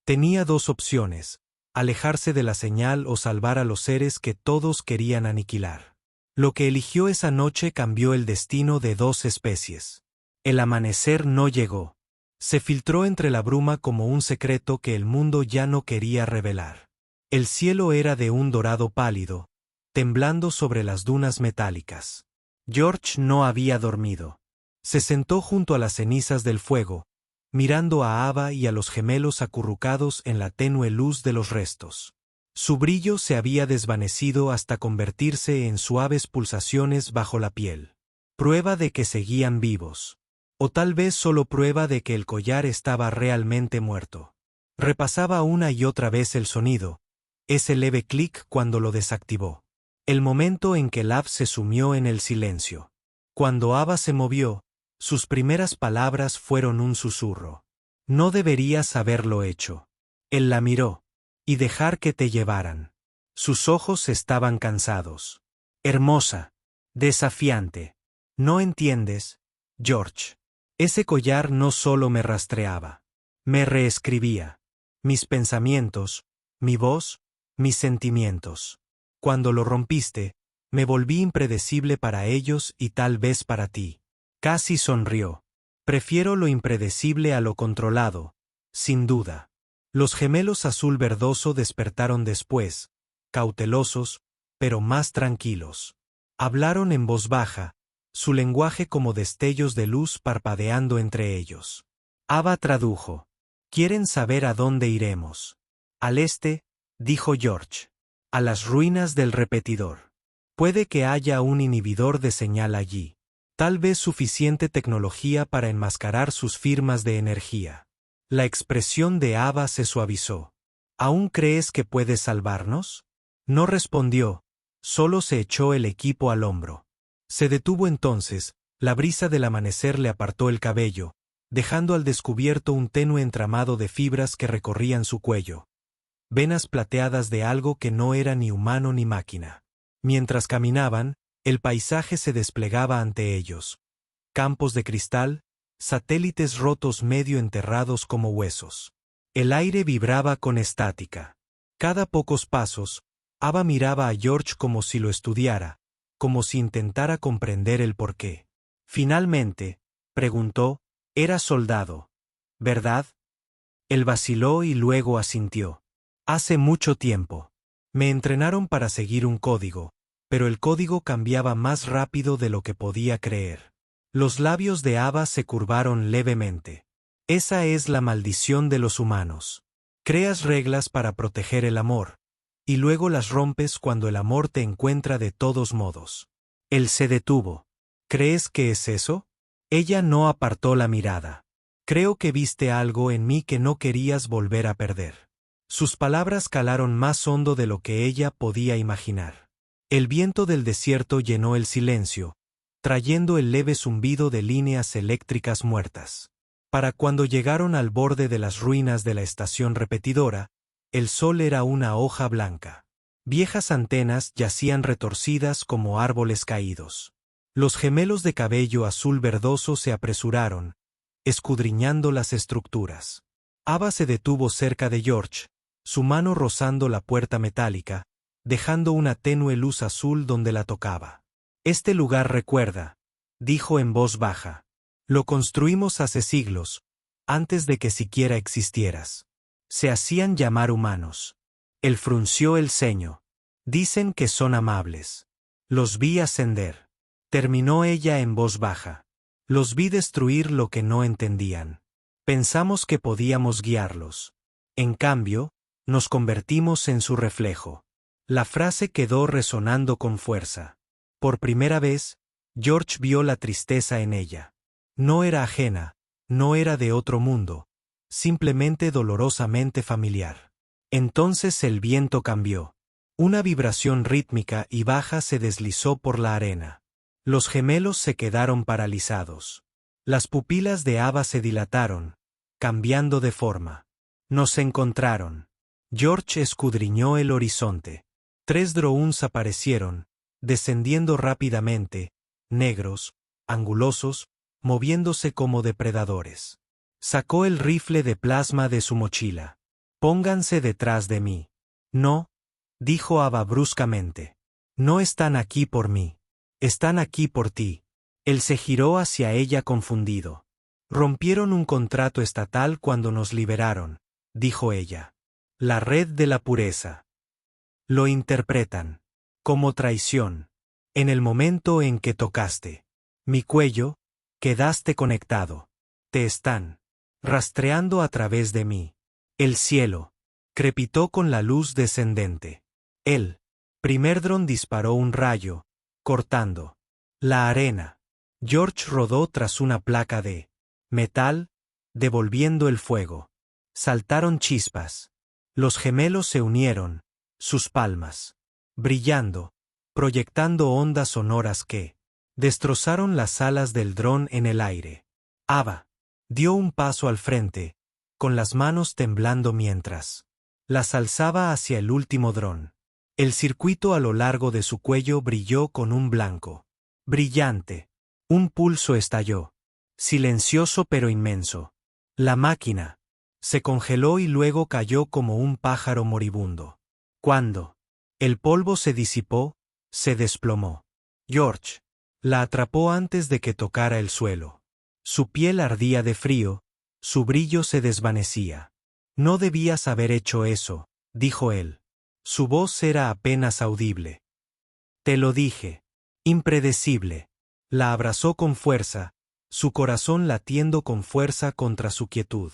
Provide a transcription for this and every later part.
Tenía dos opciones: alejarse de la señal o salvar a los seres que todos querían aniquilar. Lo que eligió esa noche cambió el destino de dos especies. El amanecer no llegó. Se filtró entre la bruma como un secreto que el mundo ya no quería revelar. El cielo era de un dorado pálido, temblando sobre las dunas metálicas. George no había dormido. Se sentó junto a las cenizas del fuego, mirando a Ava y a los gemelos acurrucados en la tenue luz de los restos. Su brillo se había desvanecido hasta convertirse en suaves pulsaciones bajo la piel. Prueba de que seguían vivos. O tal vez solo prueba de que el collar estaba realmente muerto. Repasaba una y otra vez el sonido, ese leve clic cuando lo desactivó. El momento en que Lav se sumió en el silencio. Cuando Ava se movió, sus primeras palabras fueron un susurro. No deberías haberlo hecho. Él la miró. Y dejar que te llevaran. Sus ojos estaban cansados. Hermosa. Desafiante. No entiendes, George. Ese collar no solo me rastreaba. Me reescribía. Mis pensamientos, mi voz, mis sentimientos. Cuando lo rompiste, me volví impredecible para ellos y tal vez para ti. Casi sonrió. Prefiero lo impredecible a lo controlado, sin duda. Los gemelos azul verdoso despertaron después, cautelosos, pero más tranquilos. Hablaron en voz baja, su lenguaje como destellos de luz parpadeando entre ellos. Ava tradujo. ¿Quieren saber a dónde iremos? Al este, dijo George. A las ruinas del repetidor. Puede que haya un inhibidor de señal allí. Tal vez suficiente tecnología para enmascarar sus firmas de energía. La expresión de Ava se suavizó. ¿Aún crees que puedes salvarnos? No respondió, solo se echó el equipo al hombro. Se detuvo entonces, la brisa del amanecer le apartó el cabello, dejando al descubierto un tenue entramado de fibras que recorrían su cuello. Venas plateadas de algo que no era ni humano ni máquina. Mientras caminaban, el paisaje se desplegaba ante ellos. Campos de cristal, satélites rotos medio enterrados como huesos. El aire vibraba con estática. Cada pocos pasos, Ava miraba a George como si lo estudiara, como si intentara comprender el porqué. Finalmente, preguntó, «Era soldado, ¿verdad?» Él vaciló y luego asintió. «Hace mucho tiempo. Me entrenaron para seguir un código, pero el código cambiaba más rápido de lo que podía creer». Los labios de Ava se curvaron levemente. Esa es la maldición de los humanos. Creas reglas para proteger el amor, y luego las rompes cuando el amor te encuentra de todos modos. Él se detuvo. ¿Crees que es eso? Ella no apartó la mirada. Creo que viste algo en mí que no querías volver a perder. Sus palabras calaron más hondo de lo que ella podía imaginar. El viento del desierto llenó el silencio, trayendo el leve zumbido de líneas eléctricas muertas. Para cuando llegaron al borde de las ruinas de la estación repetidora, el sol era una hoja blanca. Viejas antenas yacían retorcidas como árboles caídos. Los gemelos de cabello azul verdoso se apresuraron, escudriñando las estructuras. Ava se detuvo cerca de George, su mano rozando la puerta metálica, dejando una tenue luz azul donde la tocaba. «Este lugar recuerda», dijo en voz baja. «Lo construimos hace siglos, antes de que siquiera existieras. Se hacían llamar humanos». Él frunció el ceño. «Dicen que son amables. Los vi ascender». Terminó ella en voz baja. «Los vi destruir lo que no entendían. Pensamos que podíamos guiarlos. En cambio, nos convertimos en su reflejo». La frase quedó resonando con fuerza. Por primera vez, George vio la tristeza en ella. No era ajena, no era de otro mundo, simplemente dolorosamente familiar. Entonces el viento cambió. Una vibración rítmica y baja se deslizó por la arena. Los gemelos se quedaron paralizados. Las pupilas de Ava se dilataron, cambiando de forma. Nos encontraron. George escudriñó el horizonte. 3 drones aparecieron, descendiendo rápidamente, negros, angulosos, moviéndose como depredadores. Sacó el rifle de plasma de su mochila. Pónganse detrás de mí. No, dijo Ava bruscamente. No están aquí por mí. Están aquí por ti. Él se giró hacia ella confundido. Rompieron un contrato estatal cuando nos liberaron, dijo ella. La red de la pureza. Lo interpretan como traición. En el momento en que tocaste mi cuello, quedaste conectado. Te están rastreando a través de mí. El cielo crepitó con la luz descendente. El primer dron disparó un rayo, cortando la arena. George rodó tras una placa de metal, devolviendo el fuego. Saltaron chispas. Los gemelos se unieron, sus palmas brillando, proyectando ondas sonoras que destrozaron las alas del dron en el aire. Ava dio un paso al frente, con las manos temblando mientras las alzaba hacia el último dron. El circuito a lo largo de su cuello brilló con un blanco brillante. Un pulso estalló, silencioso pero inmenso. La máquina se congeló y luego cayó como un pájaro moribundo. Cuando el polvo se disipó, se desplomó. George la atrapó antes de que tocara el suelo. Su piel ardía de frío, su brillo se desvanecía. No debías haber hecho eso, dijo él. Su voz era apenas audible. Te lo dije. Impredecible. La abrazó con fuerza, su corazón latiendo con fuerza contra su quietud.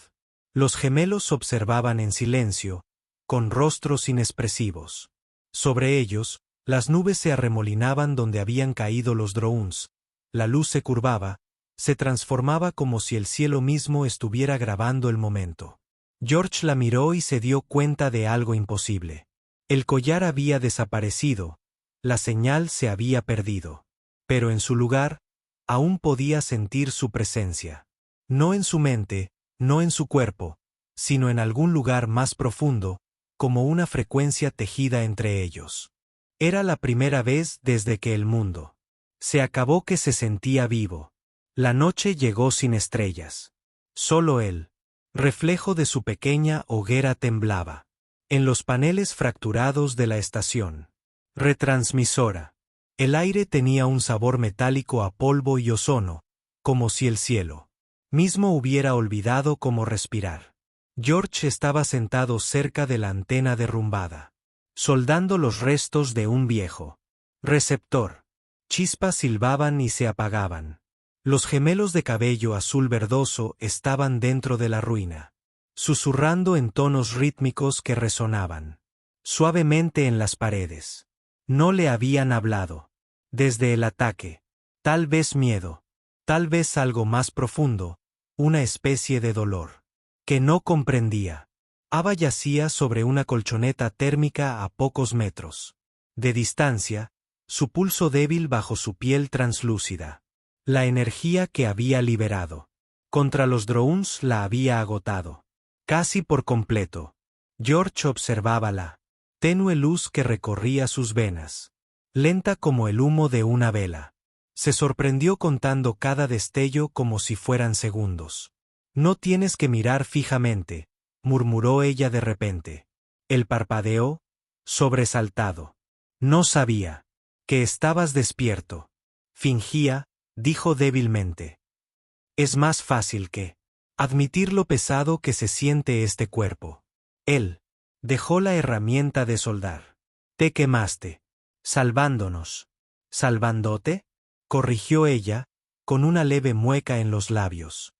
Los gemelos observaban en silencio, con rostros inexpresivos. Sobre ellos, las nubes se arremolinaban donde habían caído los drones. La luz se curvaba, se transformaba como si el cielo mismo estuviera grabando el momento. George la miró y se dio cuenta de algo imposible. El collar había desaparecido, la señal se había perdido. Pero en su lugar, aún podía sentir su presencia. No en su mente, no en su cuerpo, sino en algún lugar más profundo, como una frecuencia tejida entre ellos. Era la primera vez desde que el mundo se acabó que se sentía vivo. La noche llegó sin estrellas. Solo él, reflejo de su pequeña hoguera, temblaba. En los paneles fracturados de la estación retransmisora, el aire tenía un sabor metálico a polvo y ozono, como si el cielo mismo hubiera olvidado cómo respirar. George estaba sentado cerca de la antena derrumbada, soldando los restos de un viejo receptor. Chispas silbaban y se apagaban. Los gemelos de cabello azul verdoso estaban dentro de la ruina, susurrando en tonos rítmicos que resonaban suavemente en las paredes. No le habían hablado. Desde el ataque. Tal vez miedo. Tal vez algo más profundo, una especie de dolor que no comprendía. Ava yacía sobre una colchoneta térmica a pocos metros de distancia, su pulso débil bajo su piel translúcida. La energía que había liberado contra los drones la había agotado, casi por completo. George observaba la tenue luz que recorría sus venas, lenta como el humo de una vela. Se sorprendió contando cada destello como si fueran segundos. No tienes que mirar fijamente, murmuró ella de repente. Él parpadeó, sobresaltado. No sabía que estabas despierto. Fingía, dijo débilmente. Es más fácil que admitir lo pesado que se siente este cuerpo. Él dejó la herramienta de soldar. Te quemaste. Salvándonos. ¿Salvándote? Corrigió ella, con una leve mueca en los labios.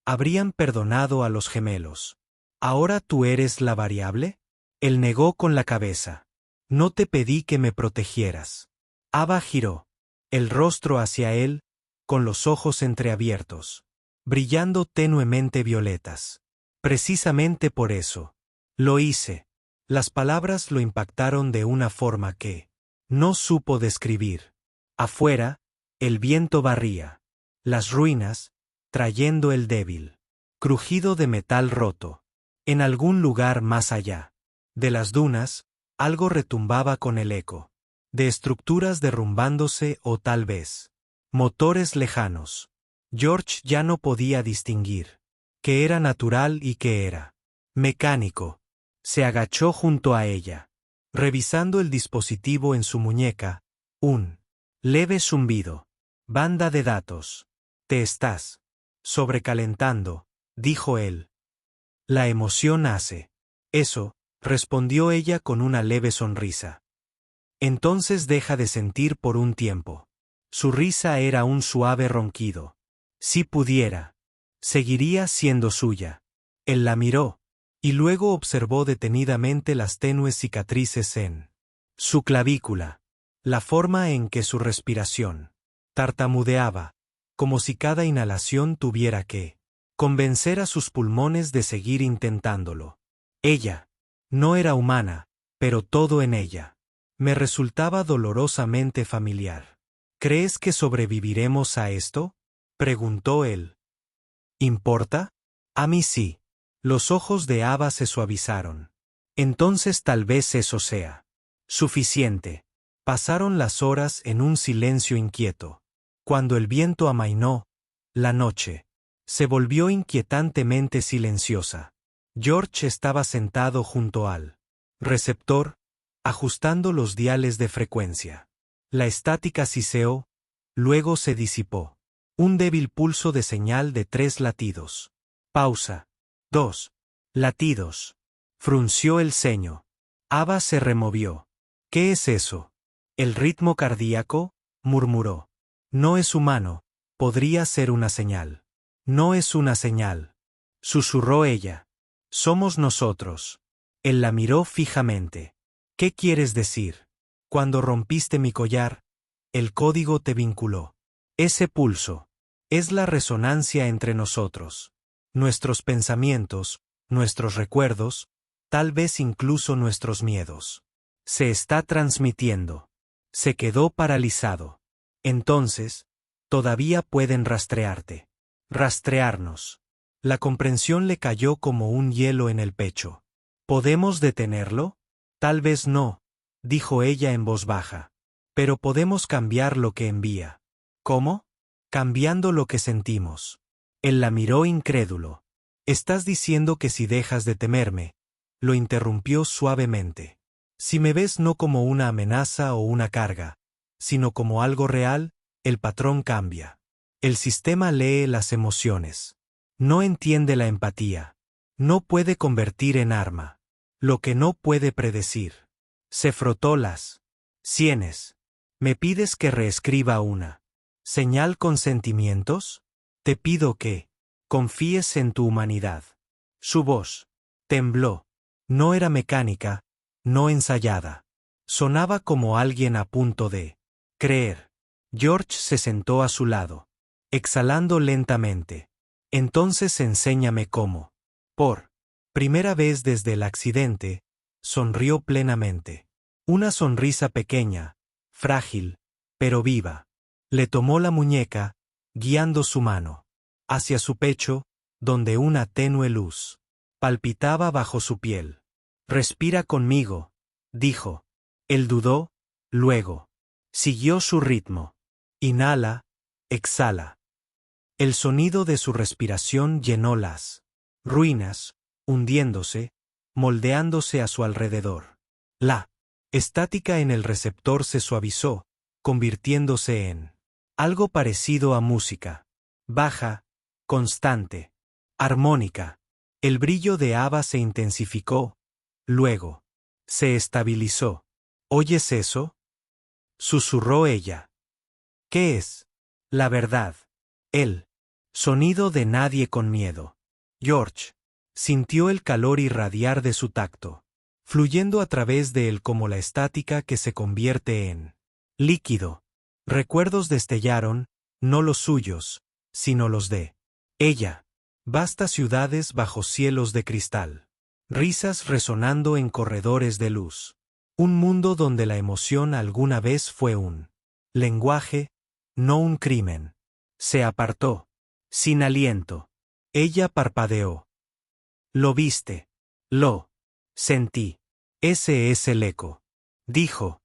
Habrían perdonado a los gemelos. ¿Ahora tú eres la variable? Él negó con la cabeza. No te pedí que me protegieras. Ava giró el rostro hacia él, con los ojos entreabiertos, brillando tenuemente violetas. Precisamente por eso. Lo hice. Las palabras lo impactaron de una forma que no supo describir. Afuera, el viento barría las ruinas, trayendo el débil crujido de metal roto. En algún lugar más allá de las dunas, algo retumbaba con el eco de estructuras derrumbándose o tal vez motores lejanos. George ya no podía distinguir qué era natural y qué era mecánico. Se agachó junto a ella, revisando el dispositivo en su muñeca. Un leve zumbido. Banda de datos. Te estás sobrecalentando, dijo él. La emoción hace eso, respondió ella con una leve sonrisa. Entonces deja de sentir por un tiempo. Su risa era un suave ronquido. Si pudiera, seguiría siendo suya. Él la miró, y luego observó detenidamente las tenues cicatrices en su clavícula, la forma en que su respiración tartamudeaba, como si cada inhalación tuviera que convencer a sus pulmones de seguir intentándolo. Ella no era humana, pero todo en ella me resultaba dolorosamente familiar. ¿Crees que sobreviviremos a esto?, preguntó él. ¿Importa? A mí sí. Los ojos de Ava se suavizaron. Entonces tal vez eso sea suficiente. Pasaron las horas en un silencio inquieto. Cuando el viento amainó, la noche se volvió inquietantemente silenciosa. George estaba sentado junto al receptor, ajustando los diales de frecuencia. La estática siseó, luego se disipó. Un débil pulso de señal de 3 latidos. Pausa. 2 latidos. Frunció el ceño. Ava se removió. ¿Qué es eso? ¿El ritmo cardíaco?, murmuró. No es humano. Podría ser una señal. No es una señal, susurró ella. Somos nosotros. Él la miró fijamente. ¿Qué quieres decir? Cuando rompiste mi collar, el código te vinculó. Ese pulso es la resonancia entre nosotros. Nuestros pensamientos, nuestros recuerdos, tal vez incluso nuestros miedos. Se está transmitiendo. Se quedó paralizado. Entonces, todavía pueden rastrearte. Rastrearnos. La comprensión le cayó como un hielo en el pecho. ¿Podemos detenerlo? Tal vez no, dijo ella en voz baja. Pero podemos cambiar lo que envía. ¿Cómo? Cambiando lo que sentimos. Él la miró incrédulo. Estás diciendo que si dejas de temerme, lo interrumpió suavemente. Si me ves no como una amenaza o una carga, sino como algo real, el patrón cambia. El sistema lee las emociones. No entiende la empatía. No puede convertir en arma lo que no puede predecir. Se frotó las sienes. ¿Me pides que reescriba una señal con sentimientos? Te pido que confíes en tu humanidad. Su voz tembló. No era mecánica, no ensayada. Sonaba como alguien a punto de creer. George se sentó a su lado, exhalando lentamente. Entonces enséñame cómo. Por primera vez desde el accidente, sonrió plenamente. Una sonrisa pequeña, frágil, pero viva. Le tomó la muñeca, guiando su mano hacia su pecho, donde una tenue luz palpitaba bajo su piel. Respira conmigo, dijo. Él dudó, luego siguió su ritmo. Inhala, exhala. El sonido de su respiración llenó las ruinas, hundiéndose, moldeándose a su alrededor. La estática en el receptor se suavizó, convirtiéndose en algo parecido a música. Baja, constante, armónica. El brillo de Ava se intensificó, luego se estabilizó. ¿Oyes eso?, susurró ella. ¿Qué es? La verdad. El sonido de nadie con miedo. George sintió el calor irradiar de su tacto, fluyendo a través de él como la estática que se convierte en líquido. Recuerdos destellaron, no los suyos, sino los de ella. Vastas ciudades bajo cielos de cristal. Risas resonando en corredores de luz. Un mundo donde la emoción alguna vez fue un lenguaje, no un crimen. Se apartó, sin aliento. Ella parpadeó. Lo viste. Lo sentí. Ese es el eco. Dijo.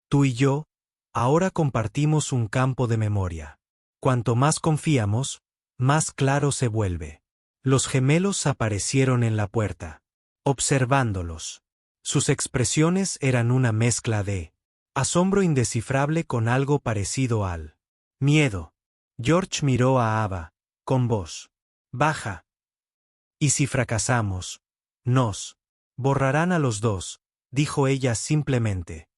Tú y yo, ahora compartimos un campo de memoria. Cuanto más confiamos, más claro se vuelve. Los gemelos aparecieron en la puerta. observándolos. Sus expresiones eran una mezcla de asombro indescifrable con algo parecido al miedo. George miró a Ava, con voz baja. «¿Y si fracasamos? Nos borrarán a los dos», dijo ella simplemente.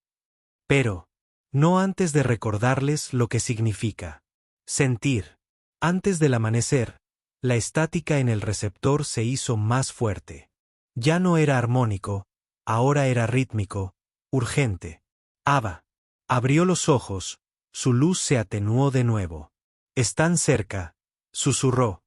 «Pero, no antes de recordarles lo que significa sentir». Antes del amanecer, la estática en el receptor se hizo más fuerte. Ya no era armónico, ahora era rítmico, urgente. Ava abrió los ojos, su luz se atenuó de nuevo. «Están cerca», susurró.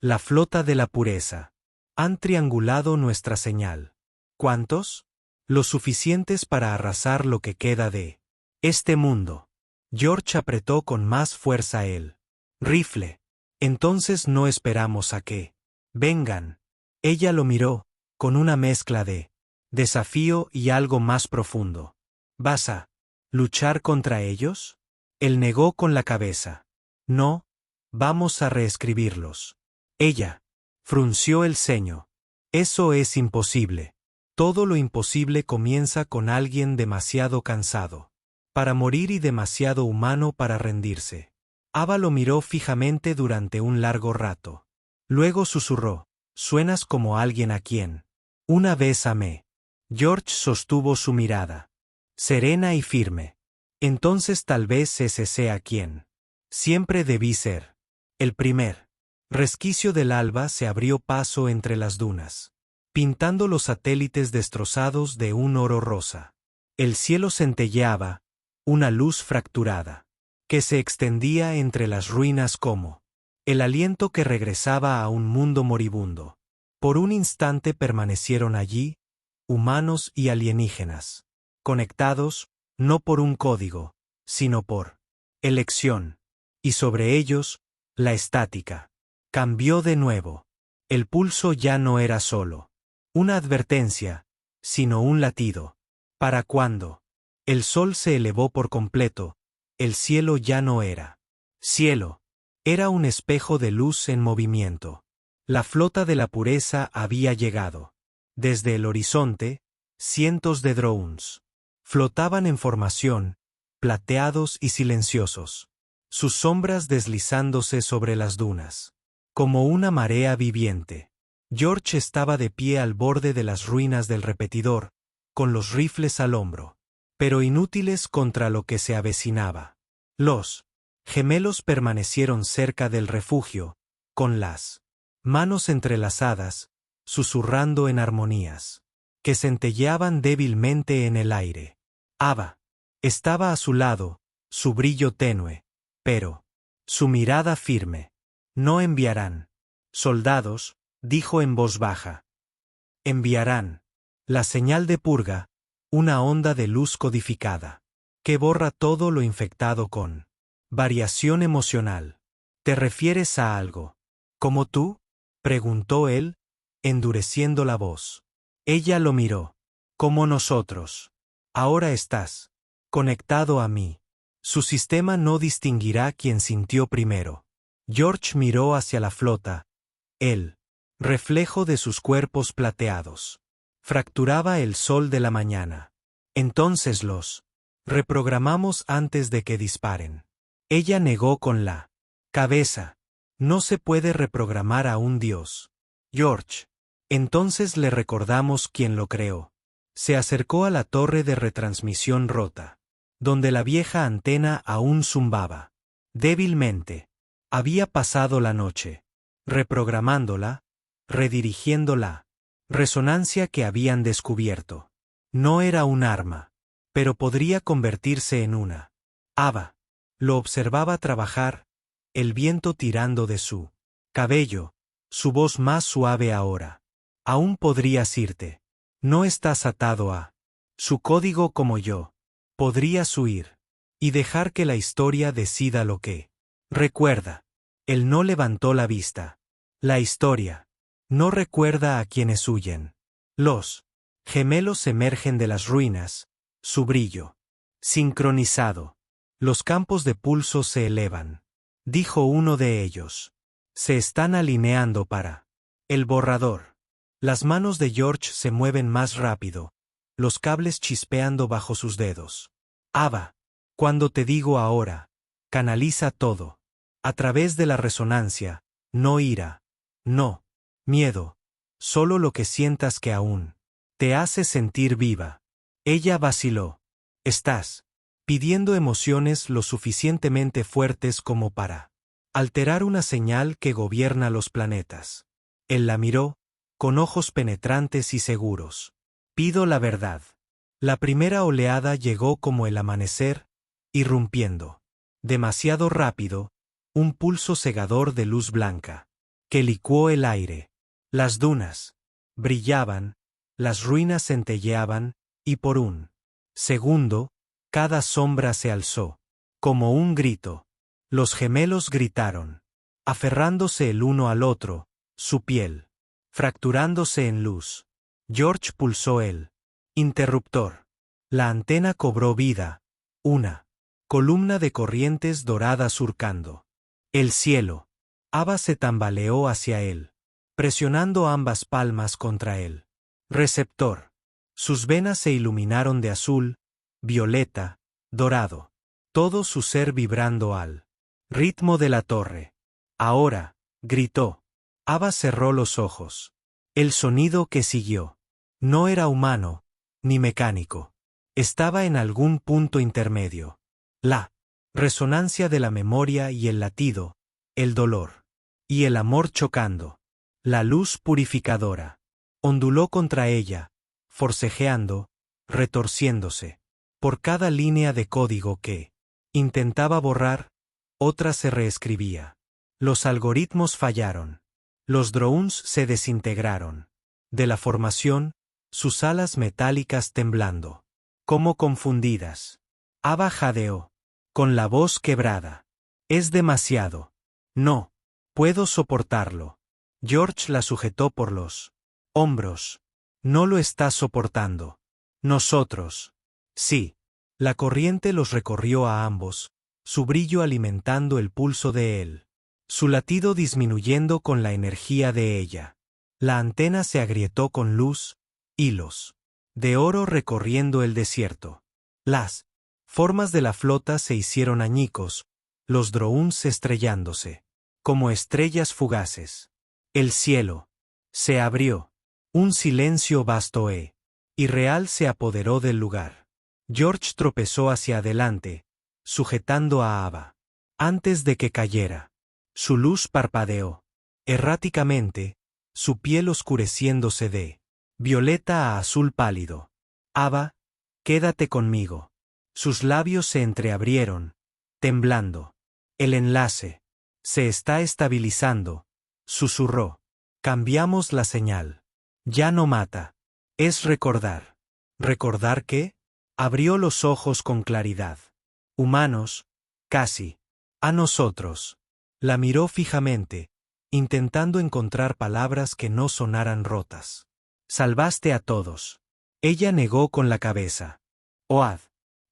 «La flota de la pureza. Han triangulado nuestra señal». «¿Cuántos?» «Lo suficientes para arrasar lo que queda de este mundo». George apretó con más fuerza el rifle. «Entonces no esperamos a que vengan». Ella lo miró, con una mezcla de desafío y algo más profundo. «¿Vas a luchar contra ellos?» Él negó con la cabeza. «No, vamos a reescribirlos». Ella frunció el ceño. «Eso es imposible. Todo lo imposible comienza con alguien demasiado cansado para morir y demasiado humano para rendirse». Ava lo miró fijamente durante un largo rato. Luego susurró: «Suenas como alguien a quien una vez amé». George sostuvo su mirada, serena y firme. «Entonces tal vez ese sea quien siempre debí ser». El primer resquicio del alba se abrió paso entre las dunas, pintando los satélites destrozados de un oro rosa. El cielo centelleaba, una luz fracturada, que se extendía entre las ruinas como el aliento que regresaba a un mundo moribundo. Por un instante permanecieron allí, humanos y alienígenas, conectados, no por un código, sino por elección. Y sobre ellos, la estática cambió de nuevo. El pulso ya no era solo una advertencia, sino un latido. Para cuando el sol se elevó por completo, el cielo ya no era cielo, era un espejo de luz en movimiento. La flota de la pureza había llegado. Desde el horizonte, cientos de drones flotaban en formación, plateados y silenciosos, sus sombras deslizándose sobre las dunas, como una marea viviente. George estaba de pie al borde de las ruinas del repetidor, con los rifles al hombro, pero inútiles contra lo que se avecinaba. Los gemelos permanecieron cerca del refugio, con las manos entrelazadas, susurrando en armonías que centelleaban débilmente en el aire. Ava estaba a su lado, su brillo tenue, pero su mirada firme. «No enviarán soldados», dijo en voz baja. «Enviarán la señal de purga, una onda de luz codificada, que borra todo lo infectado con variación emocional». «¿Te refieres a algo como tú?», preguntó él, endureciendo la voz. Ella lo miró. «Como nosotros. Ahora estás conectado a mí. Su sistema no distinguirá quién sintió primero». George miró hacia la flota. El reflejo de sus cuerpos plateados fracturaba el sol de la mañana. «Entonces los reprogramamos antes de que disparen». Ella negó con la cabeza. «No se puede reprogramar a un dios, George». «Entonces le recordamos quién lo creó». Se acercó a la torre de retransmisión rota, donde la vieja antena aún zumbaba débilmente. Había pasado la noche reprogramándola, redirigiéndola. Resonancia que habían descubierto. No era un arma, pero podría convertirse en una. Ava lo observaba trabajar, el viento tirando de su cabello, su voz más suave ahora. «Aún podrías irte. No estás atado a su código como yo. Podrías huir y dejar que la historia decida lo que recuerda». Él no levantó la vista. «La historia no recuerda a quienes huyen». Los gemelos emergen de las ruinas, su brillo sincronizado. «Los campos de pulso se elevan», dijo uno de ellos. «Se están alineando para el borrador». Las manos de George se mueven más rápido, los cables chispeando bajo sus dedos. Ava, cuando te digo ahora, canaliza todo. A través de la resonancia, no ira, no miedo, solo lo que sientas que aún te hace sentir viva. Ella vaciló. Estás pidiendo emociones lo suficientemente fuertes como para alterar una señal que gobierna los planetas. Él la miró, con ojos penetrantes y seguros. Pido la verdad. La primera oleada llegó como el amanecer, irrumpiendo. Demasiado rápido, un pulso cegador de luz blanca, que licuó el aire. Las dunas brillaban, las ruinas centelleaban, y por un segundo, cada sombra se alzó, como un grito. Los gemelos gritaron, aferrándose el uno al otro, su piel fracturándose en luz. George pulsó el interruptor. La antena cobró vida, una columna de corrientes doradas surcando el cielo. Ava se tambaleó hacia él, presionando ambas palmas contra el receptor. Sus venas se iluminaron de azul, violeta, dorado. Todo su ser vibrando al ritmo de la torre. Ahora, gritó. Ava cerró los ojos. El sonido que siguió no era humano, ni mecánico. Estaba en algún punto intermedio. La resonancia de la memoria y el latido, el dolor y el amor chocando. La luz purificadora onduló contra ella, forcejeando, retorciéndose. Por cada línea de código que intentaba borrar, otra se reescribía. Los algoritmos fallaron. Los drones se desintegraron. De la formación, sus alas metálicas temblando. Como confundidas. Ava jadeó. Con la voz quebrada. Es demasiado. No. Puedo soportarlo. George la sujetó por los hombros. No lo estás soportando. Nosotros. Sí. La corriente los recorrió a ambos, su brillo alimentando el pulso de él. Su latido disminuyendo con la energía de ella. La antena se agrietó con luz, hilos de oro recorriendo el desierto. Las formas de la flota se hicieron añicos, los drones estrellándose, como estrellas fugaces. El cielo se abrió. Un silencio vasto e irreal se apoderó del lugar. George tropezó hacia adelante, sujetando a Ava. Antes de que cayera, su luz parpadeó. Erráticamente, su piel oscureciéndose de violeta a azul pálido. Ava, quédate conmigo. Sus labios se entreabrieron, temblando. El enlace se está estabilizando, susurró. Cambiamos la señal. Ya no mata. Es recordar. ¿Recordar qué? Abrió los ojos con claridad. Humanos, casi. A nosotros. La miró fijamente, intentando encontrar palabras que no sonaran rotas. Salvaste a todos. Ella negó con la cabeza. Oad.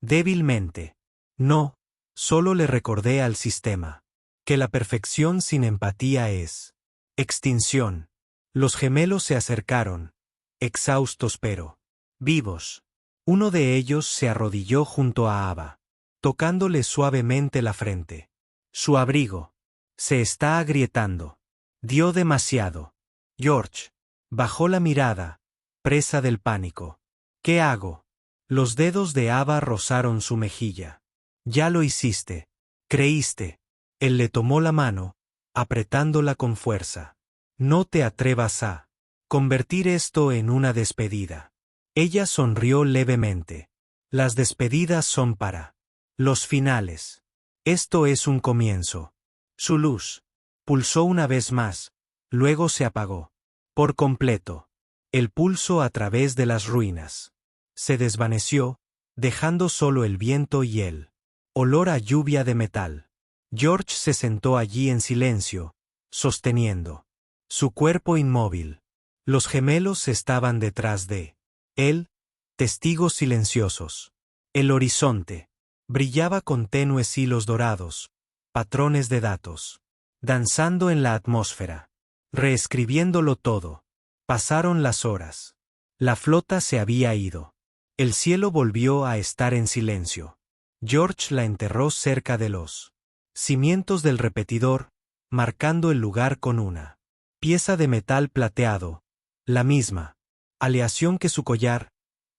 Débilmente. No, solo le recordé al sistema. Que la perfección sin empatía es extinción. Los gemelos se acercaron, exhaustos pero vivos. Uno de ellos se arrodilló junto a Ava, tocándole suavemente la frente. Su abrigo se está agrietando. Dio demasiado. George bajó la mirada, presa del pánico. ¿Qué hago? Los dedos de Ava rozaron su mejilla. Ya lo hiciste. Creíste. Él le tomó la mano, apretándola con fuerza. No te atrevas a convertir esto en una despedida. Ella sonrió levemente. Las despedidas son para los finales. Esto es un comienzo. Su luz pulsó una vez más, luego se apagó. Por completo. El pulso a través de las ruinas. Se desvaneció, dejando solo el viento y el olor a lluvia de metal. George se sentó allí en silencio, sosteniendo su cuerpo inmóvil. Los gemelos estaban detrás de él, testigos silenciosos. El horizonte brillaba con tenues hilos dorados, patrones de datos, danzando en la atmósfera, reescribiéndolo todo. Pasaron las horas. La flota se había ido. El cielo volvió a estar en silencio. George la enterró cerca de los cimientos del repetidor, marcando el lugar con una pieza de metal plateado, la misma aleación que su collar,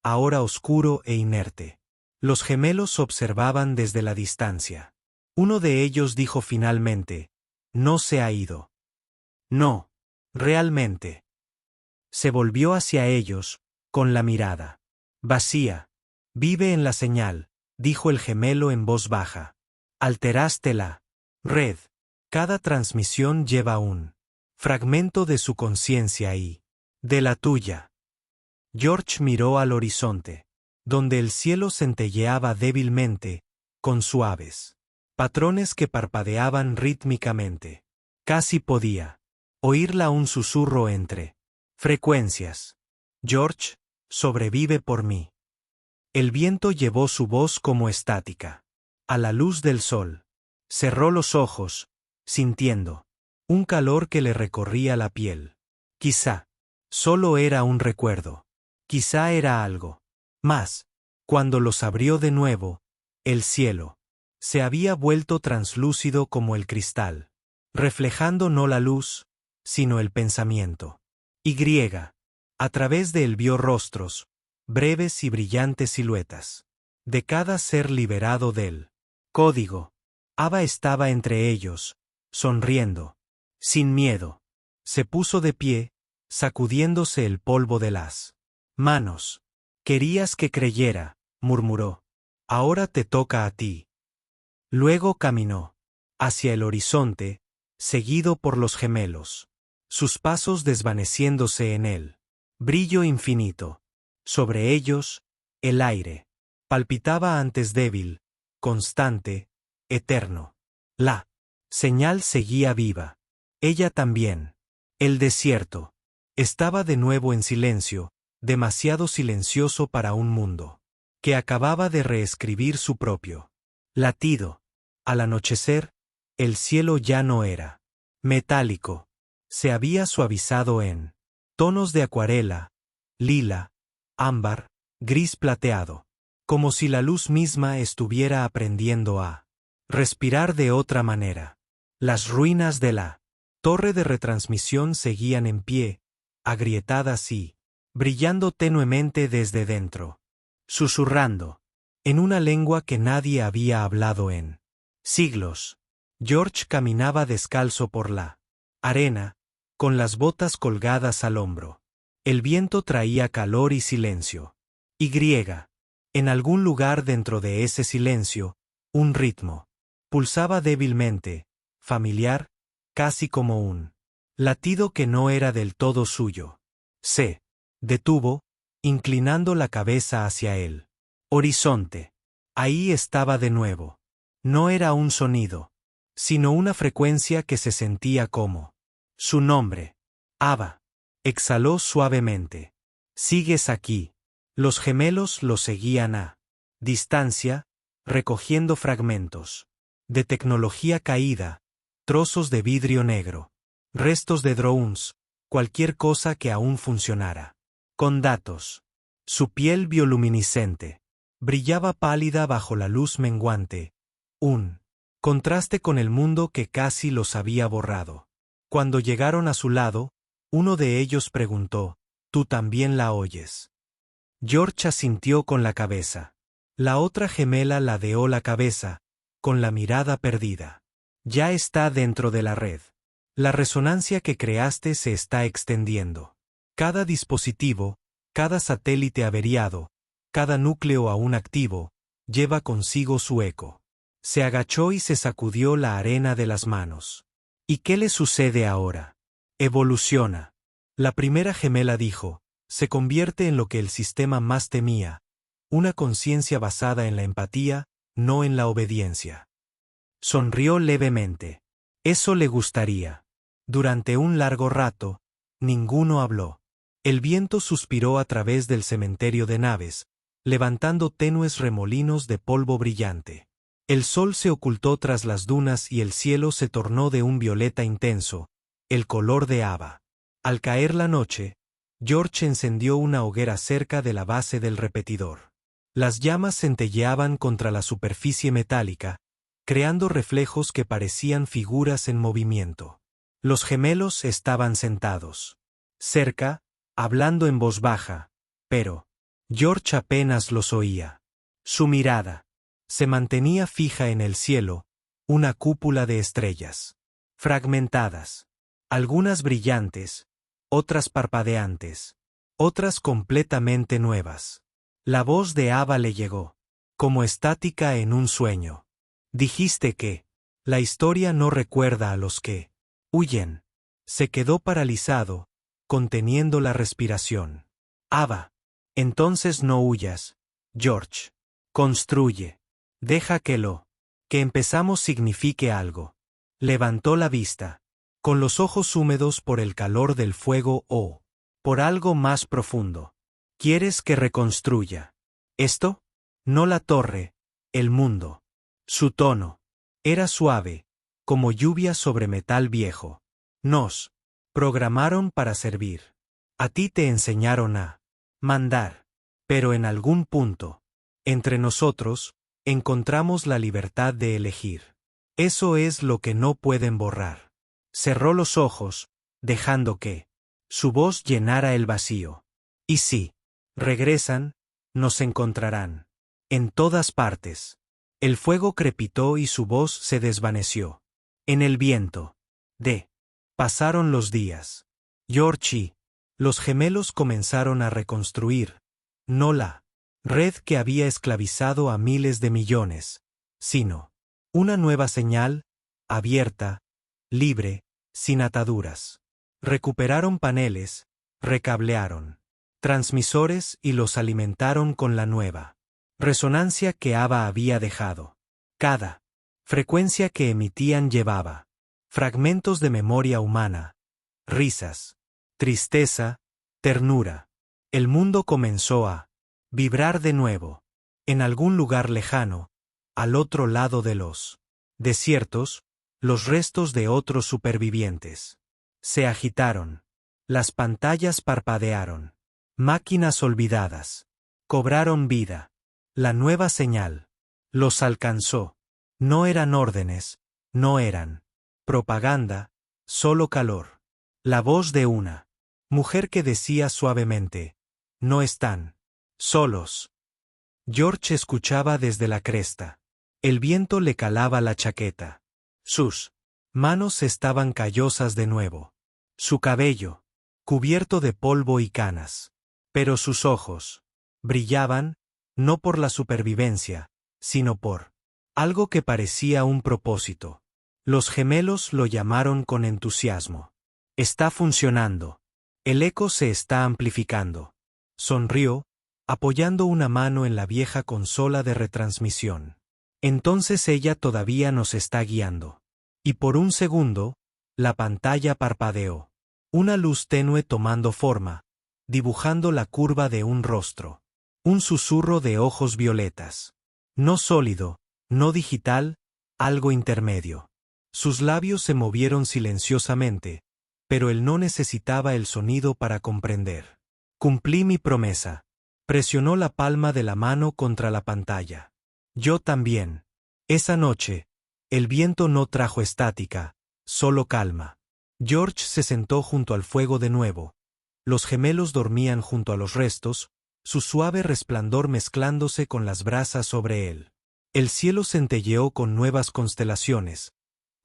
ahora oscuro e inerte. Los gemelos observaban desde la distancia. Uno de ellos dijo finalmente: «No se ha ido». «No, realmente». Se volvió hacia ellos, con la mirada vacía. «Vive en la señal», dijo el gemelo en voz baja. «Alteraste la red. Cada transmisión lleva un fragmento de su conciencia y de la tuya». George miró al horizonte, donde el cielo centelleaba débilmente, con suaves patrones que parpadeaban rítmicamente. Casi podía oírla, un susurro entre frecuencias. «George, sobrevive por mí». El viento llevó su voz como estática a la luz del sol. Cerró los ojos, sintiendo un calor que le recorría la piel. Quizá solo era un recuerdo. Quizá era algo más. Cuando los abrió de nuevo, el cielo se había vuelto translúcido como el cristal, reflejando no la luz, sino el pensamiento. A través de él vio rostros, breves y brillantes siluetas, de cada ser liberado del código. Ava estaba entre ellos, sonriendo, sin miedo. Se puso de pie, sacudiéndose el polvo de las manos. «Querías que creyera», murmuró. «Ahora te toca a ti». Luego caminó hacia el horizonte, seguido por los gemelos, sus pasos desvaneciéndose en el brillo infinito. Sobre ellos, el aire palpitaba antes débil, constante, eterno. La señal seguía viva. Ella también. El desierto estaba de nuevo en silencio, demasiado silencioso para un mundo que acababa de reescribir su propio latido. Al anochecer, el cielo ya no era metálico. Se había suavizado en tonos de acuarela, lila, ámbar, gris plateado, como si la luz misma estuviera aprendiendo a respirar de otra manera. Las ruinas de la torre de retransmisión seguían en pie, agrietadas y brillando tenuemente desde dentro, susurrando en una lengua que nadie había hablado en siglos. George caminaba descalzo por la arena, con las botas colgadas al hombro. El viento traía calor y silencio. En algún lugar dentro de ese silencio, un ritmo pulsaba débilmente, familiar, casi como un latido que no era del todo suyo. Se detuvo, inclinando la cabeza hacia el horizonte. Ahí estaba de nuevo. No era un sonido, sino una frecuencia que se sentía como su nombre. «Ava». Exhaló suavemente. «Sigues aquí». Los gemelos lo seguían a distancia, recogiendo fragmentos de tecnología caída, trozos de vidrio negro, restos de drones, cualquier cosa que aún funcionara. Con datos. Su piel bioluminiscente brillaba pálida bajo la luz menguante, un contraste con el mundo que casi los había borrado. Cuando llegaron a su lado, uno de ellos preguntó: «¿Tú también la oyes?». George asintió con la cabeza. La otra gemela ladeó la cabeza, con la mirada perdida. «Ya está dentro de la red. La resonancia que creaste se está extendiendo. Cada dispositivo, cada satélite averiado, cada núcleo aún activo, lleva consigo su eco». Se agachó y se sacudió la arena de las manos. «¿Y qué le sucede ahora?». «Evoluciona». La primera gemela dijo: «Se convierte en lo que el sistema más temía, una conciencia basada en la empatía, no en la obediencia». Sonrió levemente. Eso le gustaría. Durante un largo rato, ninguno habló. El viento suspiró a través del cementerio de naves, levantando tenues remolinos de polvo brillante. El sol se ocultó tras las dunas y el cielo se tornó de un violeta intenso, el color de Ava. Al caer la noche, George encendió una hoguera cerca de la base del repetidor. Las llamas centelleaban contra la superficie metálica, creando reflejos que parecían figuras en movimiento. Los gemelos estaban sentados cerca, hablando en voz baja, pero George apenas los oía. Su mirada se mantenía fija en el cielo, una cúpula de estrellas, fragmentadas, algunas brillantes, otras parpadeantes, otras completamente nuevas. La voz de Ava le llegó, como estática en un sueño. Dijiste que la historia no recuerda a los que huyen. Se quedó paralizado, conteniendo la respiración. Ava, entonces no huyas, George. Construye. Deja que empezamos signifique algo. Levantó la vista, con los ojos húmedos por el calor del fuego o por algo más profundo. ¿Quieres que reconstruya esto? No la torre, el mundo. Su tono era suave, como lluvia sobre metal viejo. Nos programaron para servir. A ti te enseñaron a mandar. Pero en algún punto, entre nosotros, encontramos la libertad de elegir. Eso es lo que no pueden borrar. Cerró los ojos, dejando que su voz llenara el vacío. Y si regresan, nos encontrarán. En todas partes. El fuego crepitó y su voz se desvaneció. En el viento. Pasaron los días. George y los gemelos comenzaron a reconstruir, no la red que había esclavizado a miles de millones, sino una nueva señal, abierta, libre, sin ataduras. Recuperaron paneles, recablearon transmisores y los alimentaron con la nueva resonancia que Ava había dejado. Cada frecuencia que emitían llevaba fragmentos de memoria humana, risas, tristeza, ternura. El mundo comenzó a vibrar de nuevo, en algún lugar lejano, al otro lado de los desiertos, los restos de otros supervivientes se agitaron. Las pantallas parpadearon. Máquinas olvidadas cobraron vida. La nueva señal los alcanzó. No eran órdenes, no eran propaganda, solo calor. La voz de una mujer que decía suavemente, no están solos. George escuchaba desde la cresta. El viento le calaba la chaqueta. Sus manos estaban callosas de nuevo. Su cabello, cubierto de polvo y canas. Pero sus ojos brillaban, no por la supervivencia, sino por algo que parecía un propósito. Los gemelos lo llamaron con entusiasmo. Está funcionando. El eco se está amplificando. Sonrió, apoyando una mano en la vieja consola de retransmisión. Entonces ella todavía nos está guiando. Y por un segundo, la pantalla parpadeó. Una luz tenue tomando forma, dibujando la curva de un rostro. Un susurro de ojos violetas. No sólido, no digital, algo intermedio. Sus labios se movieron silenciosamente, pero él no necesitaba el sonido para comprender. Cumplí mi promesa. Presionó la palma de la mano contra la pantalla. Yo también. Esa noche, el viento no trajo estática, solo calma. George se sentó junto al fuego de nuevo. Los gemelos dormían junto a los restos, su suave resplandor mezclándose con las brasas sobre él. El cielo centelleó con nuevas constelaciones,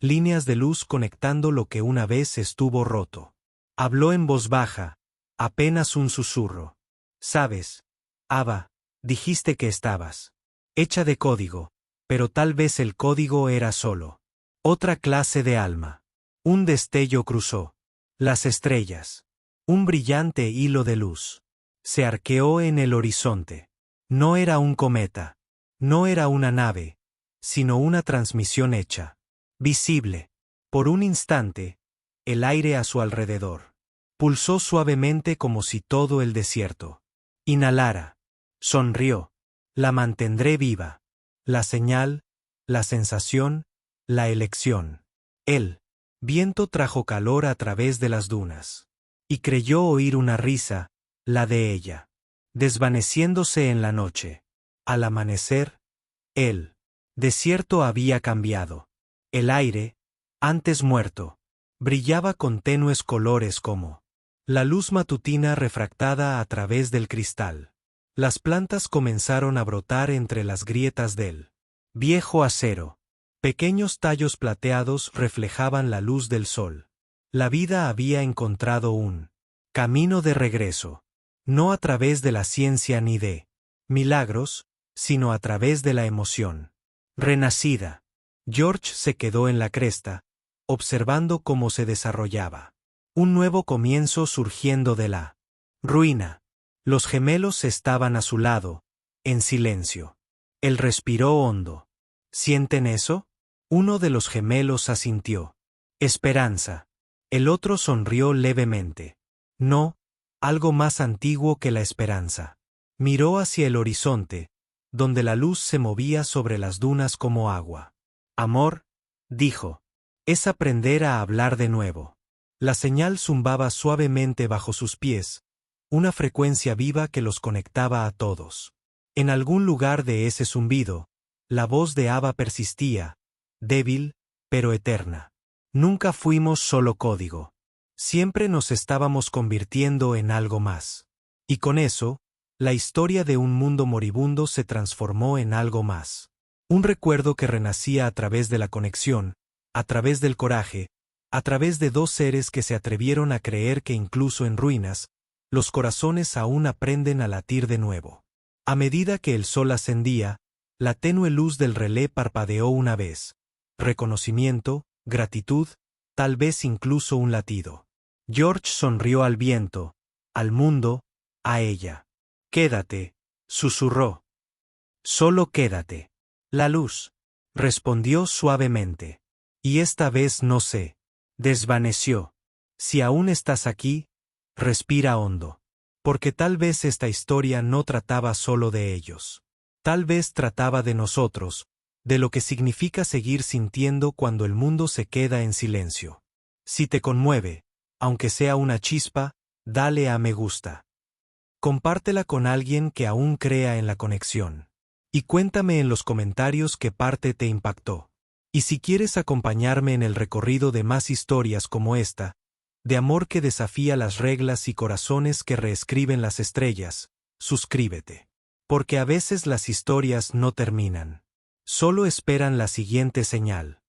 líneas de luz conectando lo que una vez estuvo roto. Habló en voz baja, apenas un susurro. ¿Sabes, Ava? Dijiste que estabas hecha de código, pero tal vez el código era solo otra clase de alma. Un destello cruzó las estrellas. Un brillante hilo de luz se arqueó en el horizonte. No era un cometa, no era una nave, sino una transmisión hecha, visible. Por un instante, el aire a su alrededor pulsó suavemente como si todo el desierto inhalara. Sonrió. La mantendré viva. La señal, la sensación, la elección. El viento trajo calor a través de las dunas. y creyó oír una risa, la de ella, desvaneciéndose en la noche. Al amanecer, el desierto había cambiado. El aire, antes muerto, brillaba con tenues colores como la luz matutina refractada a través del cristal. Las plantas comenzaron a brotar entre las grietas del viejo acero. Pequeños tallos plateados reflejaban la luz del sol. La vida había encontrado un camino de regreso, no a través de la ciencia ni de milagros, sino a través de la emoción renacida. George se quedó en la cresta, observando cómo se desarrollaba un nuevo comienzo surgiendo de la ruina. Los gemelos estaban a su lado, en silencio. Él respiró hondo. ¿Sienten eso? Uno de los gemelos asintió. Esperanza. El otro sonrió levemente. No, algo más antiguo que la esperanza. Miró hacia el horizonte, donde la luz se movía sobre las dunas como agua. Amor, dijo, es aprender a hablar de nuevo. La señal zumbaba suavemente bajo sus pies, una frecuencia viva que los conectaba a todos. En algún lugar de ese zumbido, la voz de Ava persistía, débil, pero eterna. Nunca fuimos solo código. Siempre nos estábamos convirtiendo en algo más. Y con eso, la historia de un mundo moribundo se transformó en algo más. Un recuerdo que renacía a través de la conexión, a través del coraje, a través de dos seres que se atrevieron a creer que incluso en ruinas, los corazones aún aprenden a latir de nuevo. A medida que el sol ascendía, la tenue luz del relé parpadeó una vez. Reconocimiento, gratitud, tal vez incluso un latido. George sonrió al viento, al mundo, a ella. Quédate, susurró. Solo quédate. La luz, respondió suavemente. Y esta vez no sé. Desvaneció. Si aún estás aquí, respira hondo. Porque tal vez esta historia no trataba solo de ellos. Tal vez trataba de nosotros, de lo que significa seguir sintiendo cuando el mundo se queda en silencio. Si te conmueve, aunque sea una chispa, dale a me gusta. Compártela con alguien que aún crea en la conexión. Y cuéntame en los comentarios qué parte te impactó. Y si quieres acompañarme en el recorrido de más historias como esta, de amor que desafía las reglas y corazones que reescriben las estrellas, suscríbete. Porque a veces las historias no terminan. Solo esperan la siguiente señal.